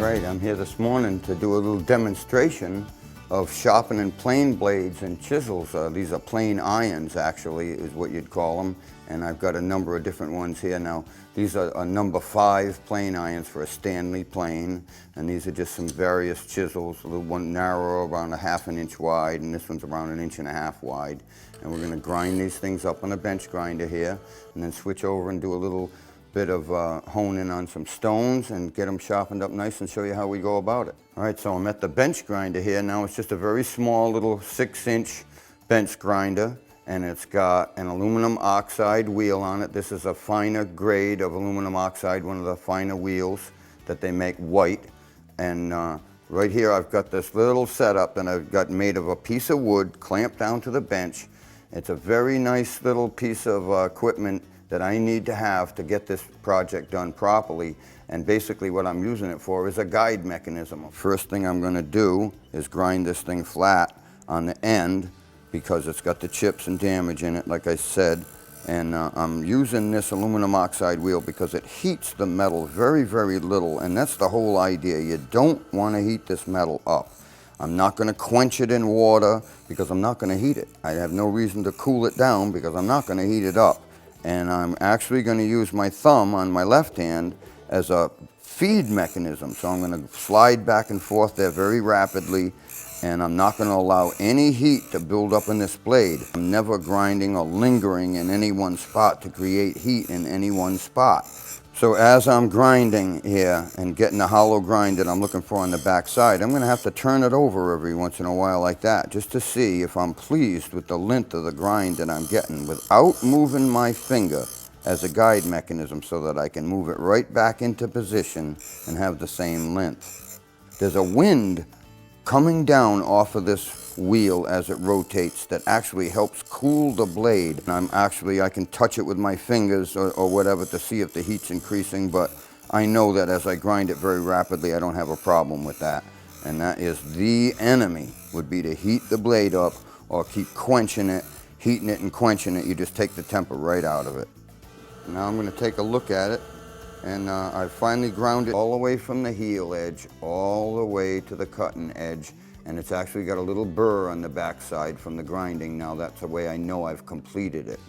Right, I'm here this morning to do a little demonstration of sharpening plane blades and chisels. These are plane irons, actually, is what you'd call them. And I've got a number of different ones here now. These are a number 5 plane irons for a Stanley plane. And these are just some various chisels. The one narrow, around 1/2 inch wide, and this one's around 1.5 inches wide. And we're gonna grind these things up on a bench grinder here, and then switch over and do a little bit of honing on some stones and get them sharpened up nice and show you how we go about it. All right, so I'm at the bench grinder here. Now it's just a very small little 6-inch bench grinder, and it's got an aluminum oxide wheel on it. This is a finer grade of aluminum oxide, one of the finer wheels that they make white. And right here I've got this little setup that I've got made of a piece of wood clamped down to the bench. It's a very nice little piece of equipment that I need to have to get this project done properly. And basically what I'm using it for is a guide mechanism. First thing I'm going to do is grind this thing flat on the end because it's got the chips and damage in it, like I said. And I'm using this aluminum oxide wheel because it heats the metal very, very little. And that's the whole idea. You don't want to heat this metal up. I'm not going to quench it in water because I'm not going to heat it. I have no reason to cool it down because I'm not going to heat it up. And I'm actually going to use my thumb on my left hand as a feed mechanism. So I'm going to slide back and forth there very rapidly, and I'm not going to allow any heat to build up in this blade. I'm never grinding or lingering in any one spot to create heat in any one spot. So as I'm grinding here and getting the hollow grind that I'm looking for on the back side, I'm going to have to turn it over every once in a while like that, just to see if I'm pleased with the length of the grind that I'm getting without moving my finger as a guide mechanism so that I can move it right back into position and have the same length. There's a wind coming down off of this wheel as it rotates that actually helps cool the blade. And I can touch it with my fingers or whatever to see if the heat's increasing, but I know that as I grind it very rapidly, I don't have a problem with that. And that is the enemy, would be to heat the blade up or keep quenching it, heating it and quenching it. You just take the temper right out of it. Now I'm going to take a look at it, and I finally ground it all the way from the heel edge all the way to the cutting edge, and it's actually got a little burr on the back side from the grinding. Now that's the way I know I've completed it.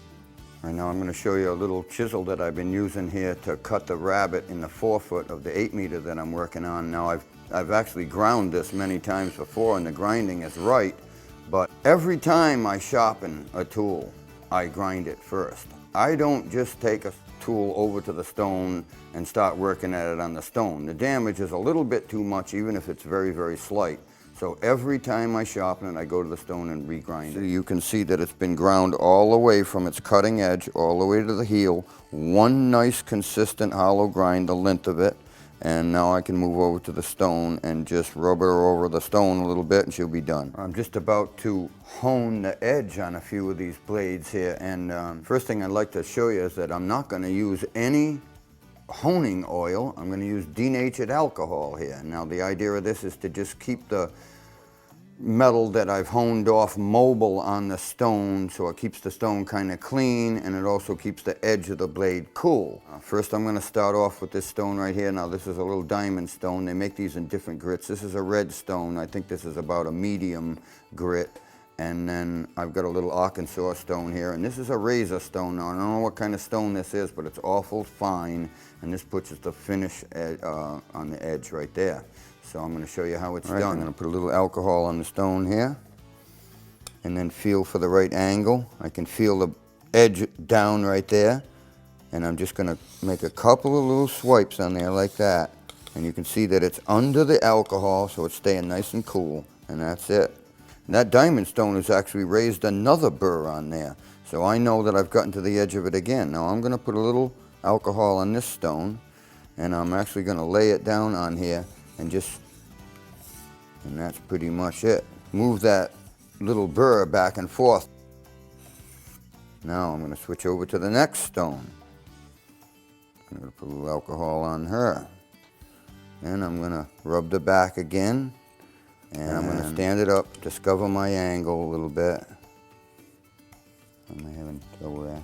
Right now I'm going to show you a little chisel that I've been using here to cut the rabbet in the forefoot of the 8-meter that I'm working on. Now I've actually ground this many times before and the grinding is right, but every time I sharpen a tool, I grind it first. I don't just take a tool over to the stone and start working at it on the stone. The damage is a little bit too much, even if it's very, very slight. So every time I sharpen it, I go to the stone and regrind it. So you can see that it's been ground all the way from its cutting edge all the way to the heel. One nice consistent hollow grind, the length of it. And now I can move over to the stone and just rub her over the stone a little bit and she'll be done. I'm just about to hone the edge on a few of these blades here, and first thing I'd like to show you is that I'm not going to use any honing oil. I'm going to use denatured alcohol here. Now the idea of this is to just keep the metal that I've honed off mobile on the stone, so it keeps the stone kind of clean, and it also keeps the edge of the blade cool. First I'm going to start off with this stone right here. Now this is a little diamond stone. They make these in different grits. This is a red stone. I think this is about a medium grit. And then I've got a little Arkansas stone here, and this is a razor stone. Now I don't know what kind of stone this is, but it's awful fine, and this puts the finish on the edge right there. So I'm going to show you how it's done. I'm going to put a little alcohol on the stone here and then feel for the right angle. I can feel the edge down right there, and I'm just going to make a couple of little swipes on there like that. And you can see that it's under the alcohol, so it's staying nice and cool, and that's it. And that diamond stone has actually raised another burr on there, so I know that I've gotten to the edge of it again. Now I'm going to put a little alcohol on this stone, and I'm actually going to lay it down on here and that's pretty much it. Move that little burr back and forth. Now I'm going to switch over to the next stone. I'm going to put a little alcohol on her. And I'm going to rub the back again. And I'm going to stand it up, discover my angle a little bit. I'm having trouble there.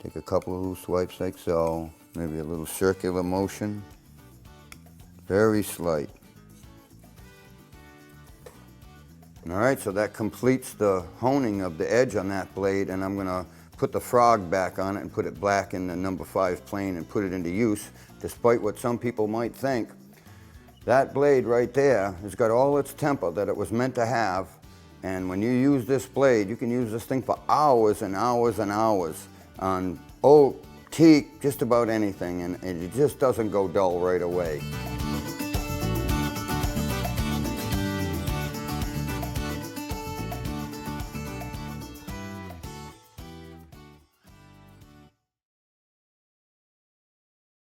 Take a couple of little swipes like so. Maybe a little circular motion. Very slight. All right, so that completes the honing of the edge on that blade, and I'm going to put the frog back on it and put it black in the number 5 plane and put it into use. Despite what some people might think, that blade right there has got all its temper that it was meant to have, and when you use this blade, you can use this thing for hours and hours and hours on oak, teak, just about anything, and it just doesn't go dull right away.